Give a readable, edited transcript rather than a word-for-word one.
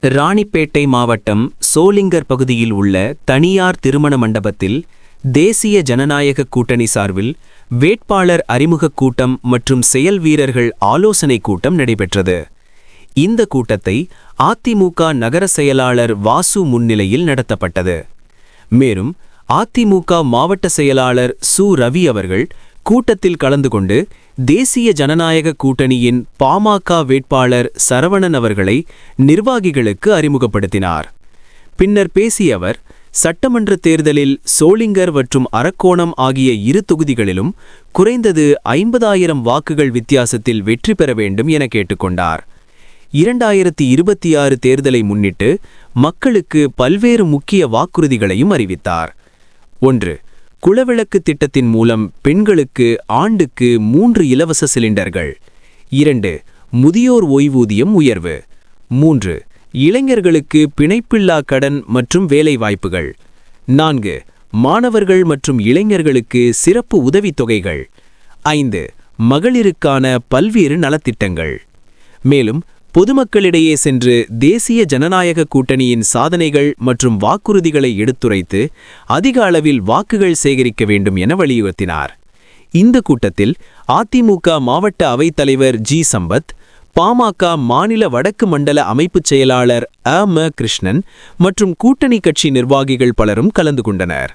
ராணிப்பேட்டை மாவட்டம் சோளிங்கர் பகுதியில் உள்ள தனியார் திருமண மண்டபத்தில் தேசிய ஜனநாயக கூட்டணி சார்பில் வேட்பாளர் அறிமுகக் கூட்டம் மற்றும் செயல் வீரர்கள் ஆலோசனைக் கூட்டம் நடைபெற்றது. இந்த கூட்டத்தை அதிமுக நகர செயலாளர் வாசு முன்னிலையில் நடத்தப்பட்டது. மேலும் அதிமுக மாவட்ட செயலாளர் சு ரவி அவர்கள் கூட்டத்தில் கலந்து கொண்டு தேசிய ஜனநாயக கூட்டணியின் பாமக வேட்பாளர் சரவணன் அவர்களை நிர்வாகிகளுக்கு அறிமுகப்படுத்தினார். பின்னர் பேசிய அவர், சட்டமன்ற தேர்தலில் சோளிங்கர் மற்றும் அரக்கோணம் ஆகிய இரு தொகுதிகளிலும் குறைந்தது 50,000 வாக்குகள் வித்தியாசத்தில் வெற்றி பெற வேண்டும் என கேட்டுக்கொண்டார். 2026 தேர்தலை முன்னிட்டு மக்களுக்கு பல்வேறு முக்கிய வாக்குறுதிகளையும் அறிவித்தார். 1. குலவிளக்கு திட்டத்தின் மூலம் பெண்களுக்கு ஆண்டுக்கு 3 இலவச சிலிண்டர்கள். 2. முதியோர் ஓய்வூதியம் உயர்வு. 3. இளைஞர்களுக்கு பிணைப்பில்லா கடன் மற்றும் வேலைவாய்ப்புகள். 4. மாணவர்கள் மற்றும் இளைஞர்களுக்கு சிறப்பு உதவித்தொகைகள். 5. மகளிருக்கான பல்வேறு நலத்திட்டங்கள். மேலும் பொதுமக்களிடையே சென்று தேசிய ஜனநாயக கூட்டணியின் சாதனைகள் மற்றும் வாக்குறுதிகளை எடுத்துரைத்து அதிக அளவில் வாக்குகள் சேகரிக்க வேண்டும் என வலியுறுத்தினார். இந்த கூட்டத்தில் அதிமுக மாவட்ட அவைத்தலைவர் ஜி சம்பத், பாமக மாநில வடக்கு மண்டல அமைப்புச் செயலாளர் அ.ம. கிருஷ்ணன் மற்றும் கூட்டணி கட்சி நிர்வாகிகள் பலரும் கலந்து கொண்டனர்.